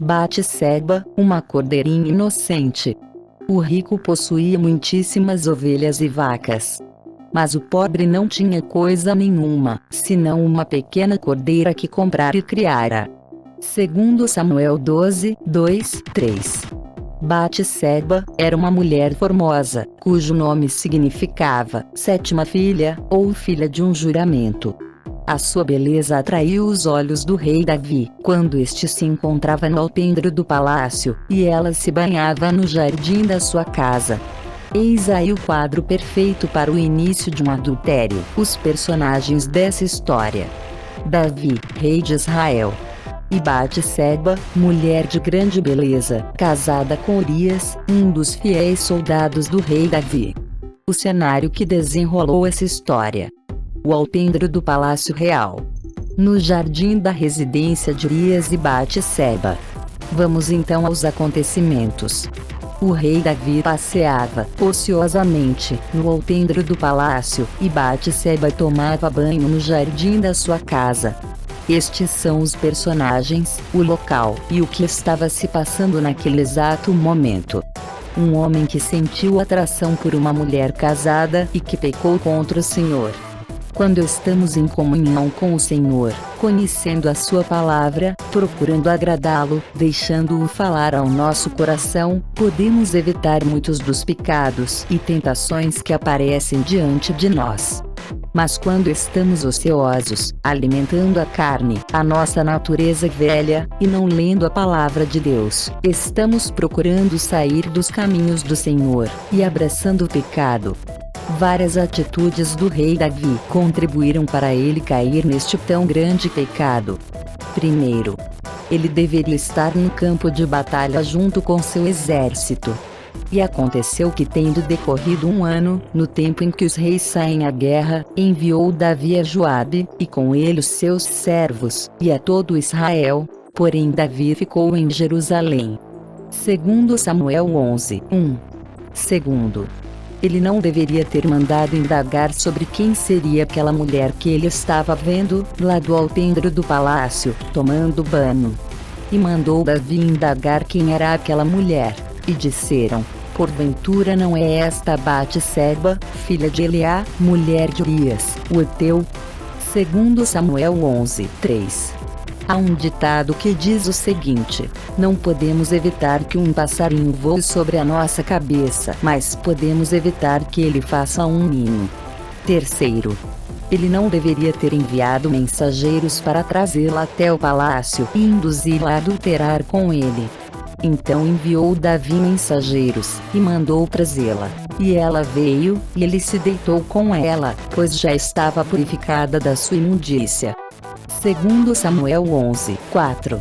Batseba, uma cordeirinha inocente. O rico possuía muitíssimas ovelhas e vacas. Mas o pobre não tinha coisa nenhuma, senão uma pequena cordeira que comprara e criara. Segundo Samuel 12, 2, 3. Batseba era uma mulher formosa, cujo nome significava sétima filha, ou filha de um juramento. A sua beleza atraiu os olhos do rei Davi, quando este se encontrava no alpendre do palácio, e ela se banhava no jardim da sua casa. Eis aí o quadro perfeito para o início de um adultério. Os personagens dessa história: Davi, rei de Israel, e Batseba, mulher de grande beleza, casada com Urias, um dos fiéis soldados do rei Davi. O cenário que desenrolou essa história: o alpendre do Palácio Real. No jardim da residência de Urias e Batseba. Vamos então aos acontecimentos. O rei Davi passeava ociosamente no alpendre do palácio, e Batseba tomava banho no jardim da sua casa. Estes são os personagens, o local e o que estava se passando naquele exato momento. Um homem que sentiu atração por uma mulher casada e que pecou contra o Senhor. Quando estamos em comunhão com o Senhor, conhecendo a sua palavra, procurando agradá-lo, deixando-o falar ao nosso coração, podemos evitar muitos dos pecados e tentações que aparecem diante de nós. Mas quando estamos ociosos, alimentando a carne, a nossa natureza velha, e não lendo a palavra de Deus, estamos procurando sair dos caminhos do Senhor, e abraçando o pecado. Várias atitudes do rei Davi contribuíram para ele cair neste tão grande pecado. Primeiro, ele deveria estar no campo de batalha junto com seu exército. E aconteceu que, tendo decorrido um ano, no tempo em que os reis saem à guerra, enviou Davi a Joabe, e com ele os seus servos, e a todo Israel, porém Davi ficou em Jerusalém. Segundo Samuel 11, 1. Segundo, ele não deveria ter mandado indagar sobre quem seria aquela mulher que ele estava vendo, lá do alpendre do palácio, tomando banho. E mandou Davi indagar quem era aquela mulher, e disseram: porventura não é esta Batseba, filha de Eliá, mulher de Urias, o heteu? Segundo Samuel 11, 3. Há um ditado que diz o seguinte: não podemos evitar que um passarinho voe sobre a nossa cabeça, mas podemos evitar que ele faça um ninho. Terceiro, ele não deveria ter enviado mensageiros para trazê-la até o palácio e induzi-la a adulterar com ele. Então enviou Davi mensageiros, e mandou trazê-la. E ela veio, e ele se deitou com ela, pois já estava purificada da sua imundícia. Segundo Samuel 11, 4.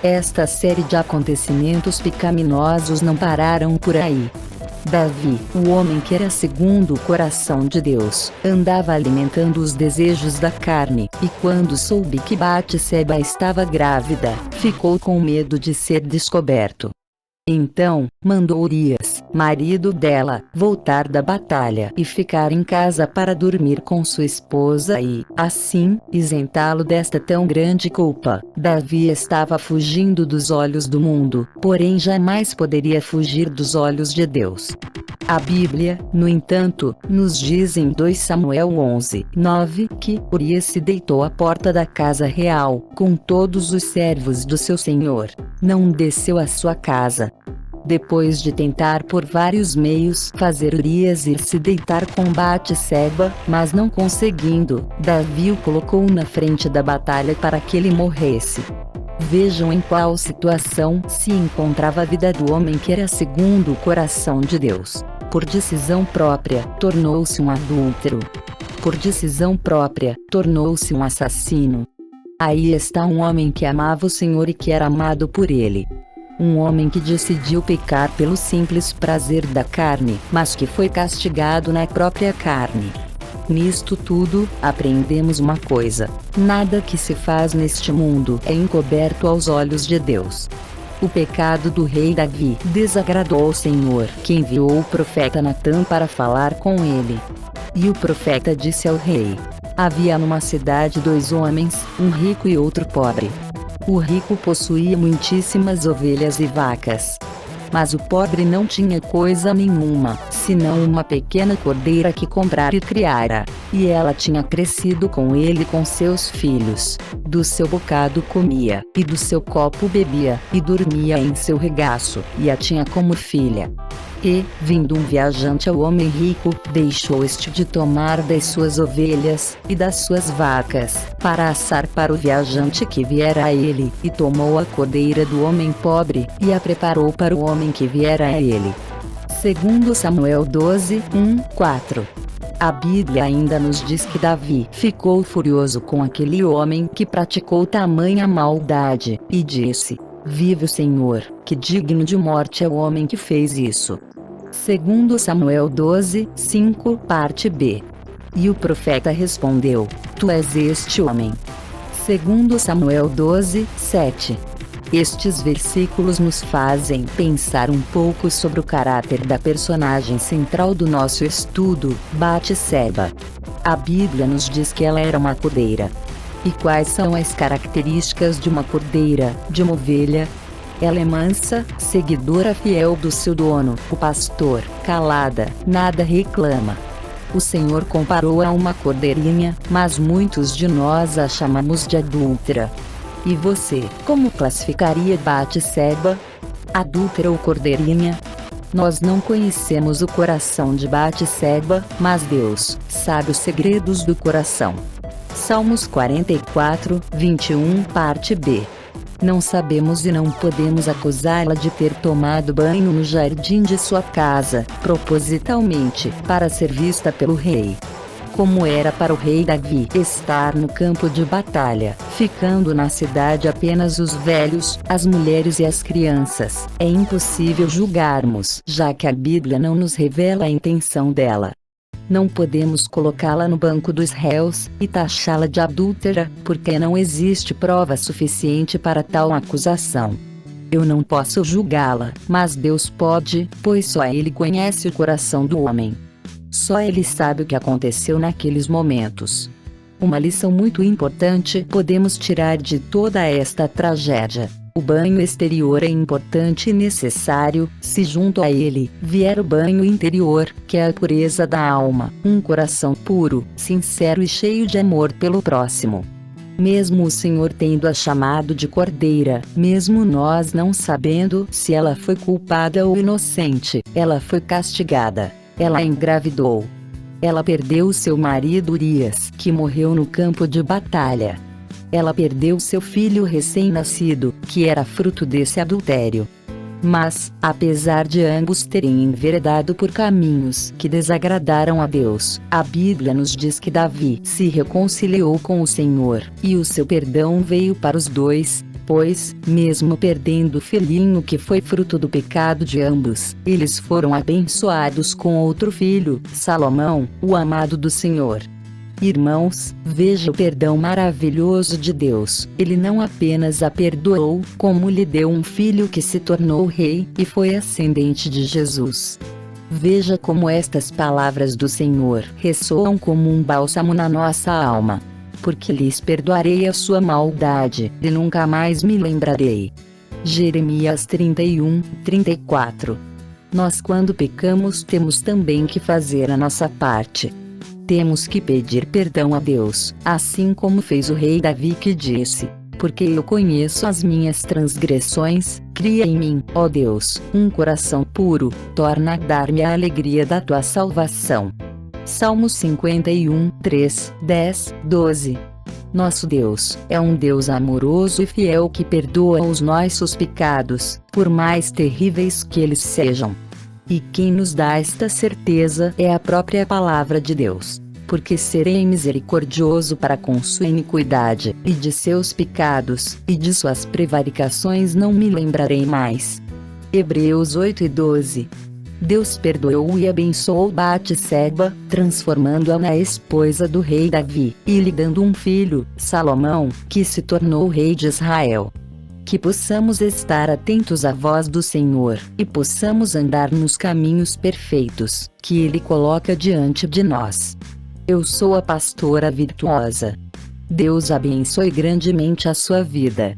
Esta série de acontecimentos pecaminosos não pararam por aí. Davi, o homem que era segundo o coração de Deus, andava alimentando os desejos da carne, e quando soube que Batseba estava grávida, ficou com medo de ser descoberto. Então, mandou Urias, marido dela, voltar da batalha e ficar em casa para dormir com sua esposa e, assim, isentá-lo desta tão grande culpa. Davi estava fugindo dos olhos do mundo, porém jamais poderia fugir dos olhos de Deus. A Bíblia, no entanto, nos diz em 2 Samuel 11, 9, que Urias se deitou à porta da casa real, com todos os servos do seu senhor. Não desceu à sua casa. Depois de tentar por vários meios fazer Urias ir se deitar com Batseba, mas não conseguindo, Davi o colocou na frente da batalha para que ele morresse. Vejam em qual situação se encontrava a vida do homem que era segundo o coração de Deus. Por decisão própria, tornou-se um adúltero. Por decisão própria, tornou-se um assassino. Aí está um homem que amava o Senhor e que era amado por ele. Um homem que decidiu pecar pelo simples prazer da carne, mas que foi castigado na própria carne. Nisto tudo, aprendemos uma coisa: nada que se faz neste mundo é encoberto aos olhos de Deus. O pecado do rei Davi desagradou ao Senhor, que enviou o profeta Natã para falar com ele. E o profeta disse ao rei: havia numa cidade 2 homens, um rico e outro pobre. O rico possuía muitíssimas ovelhas e vacas. Mas o pobre não tinha coisa nenhuma, senão uma pequena cordeira que comprara e criara. E ela tinha crescido com ele e com seus filhos. Do seu bocado comia, e do seu copo bebia, e dormia em seu regaço, e a tinha como filha. E, vindo um viajante ao homem rico, deixou este de tomar das suas ovelhas, e das suas vacas, para assar para o viajante que viera a ele, e tomou a cordeira do homem pobre, e a preparou para o homem que viera a ele. Segundo Samuel 12, 4. A Bíblia ainda nos diz que Davi ficou furioso com aquele homem que praticou tamanha maldade, e disse: Vive o Senhor, que digno de morte é o homem que fez isso. Segundo Samuel 12, 5, parte B. E o profeta respondeu: Tu és este homem. Segundo Samuel 12, 7. Estes versículos nos fazem pensar um pouco sobre o caráter da personagem central do nosso estudo, Batseba. A Bíblia nos diz que ela era uma cordeira. E quais são as características de uma cordeira, de uma ovelha? Ela é mansa, seguidora fiel do seu dono, o pastor, calada, nada reclama. O Senhor comparou-a a uma cordeirinha, mas muitos de nós a chamamos de adúltera. E você, como classificaria Batseba? Adúltera ou cordeirinha? Nós não conhecemos o coração de Batseba, mas Deus sabe os segredos do coração. Salmos 44, 21, parte B. Não sabemos e não podemos acusá-la de ter tomado banho no jardim de sua casa, propositalmente, para ser vista pelo rei. Como era para o rei Davi estar no campo de batalha, ficando na cidade apenas os velhos, as mulheres e as crianças, é impossível julgarmos, já que a Bíblia não nos revela a intenção dela. Não podemos colocá-la no banco dos réus, e taxá-la de adúltera, porque não existe prova suficiente para tal acusação. Eu não posso julgá-la, mas Deus pode, pois só Ele conhece o coração do homem. Só Ele sabe o que aconteceu naqueles momentos. Uma lição muito importante podemos tirar de toda esta tragédia. O banho exterior é importante e necessário, se junto a ele vier o banho interior, que é a pureza da alma, um coração puro, sincero e cheio de amor pelo próximo. Mesmo o Senhor tendo-a chamado de cordeira, mesmo nós não sabendo se ela foi culpada ou inocente, ela foi castigada. Ela engravidou. Ela perdeu seu marido Urias, que morreu no campo de batalha. Ela perdeu seu filho recém-nascido, que era fruto desse adultério. Mas, apesar de ambos terem enveredado por caminhos que desagradaram a Deus, a Bíblia nos diz que Davi se reconciliou com o Senhor, e o seu perdão veio para os dois, pois, mesmo perdendo o filhinho que foi fruto do pecado de ambos, eles foram abençoados com outro filho, Salomão, o amado do Senhor. Irmãos, veja o perdão maravilhoso de Deus. Ele não apenas a perdoou, como lhe deu um filho que se tornou rei, e foi ascendente de Jesus. Veja como estas palavras do Senhor ressoam como um bálsamo na nossa alma. Porque lhes perdoarei a sua maldade, e nunca mais me lembrarei. Jeremias 31, 34. Nós, quando pecamos, temos também que fazer a nossa parte. Temos que pedir perdão a Deus, assim como fez o rei Davi, que disse: Porque eu conheço as minhas transgressões, cria em mim, ó Deus, um coração puro, torna a dar-me a alegria da tua salvação. Salmo 51, 3, 10, 12. Nosso Deus é um Deus amoroso e fiel que perdoa os nossos pecados, por mais terríveis que eles sejam. E quem nos dá esta certeza é a própria palavra de Deus. Porque serei misericordioso para com sua iniquidade, e de seus pecados, e de suas prevaricações não me lembrarei mais. Hebreus 8 e 12. Deus perdoou e abençoou Batseba, transformando-a na esposa do rei Davi, e lhe dando um filho, Salomão, que se tornou rei de Israel. Que possamos estar atentos à voz do Senhor, e possamos andar nos caminhos perfeitos, que Ele coloca diante de nós. Eu sou a pastora Virtuosa. Deus abençoe grandemente a sua vida.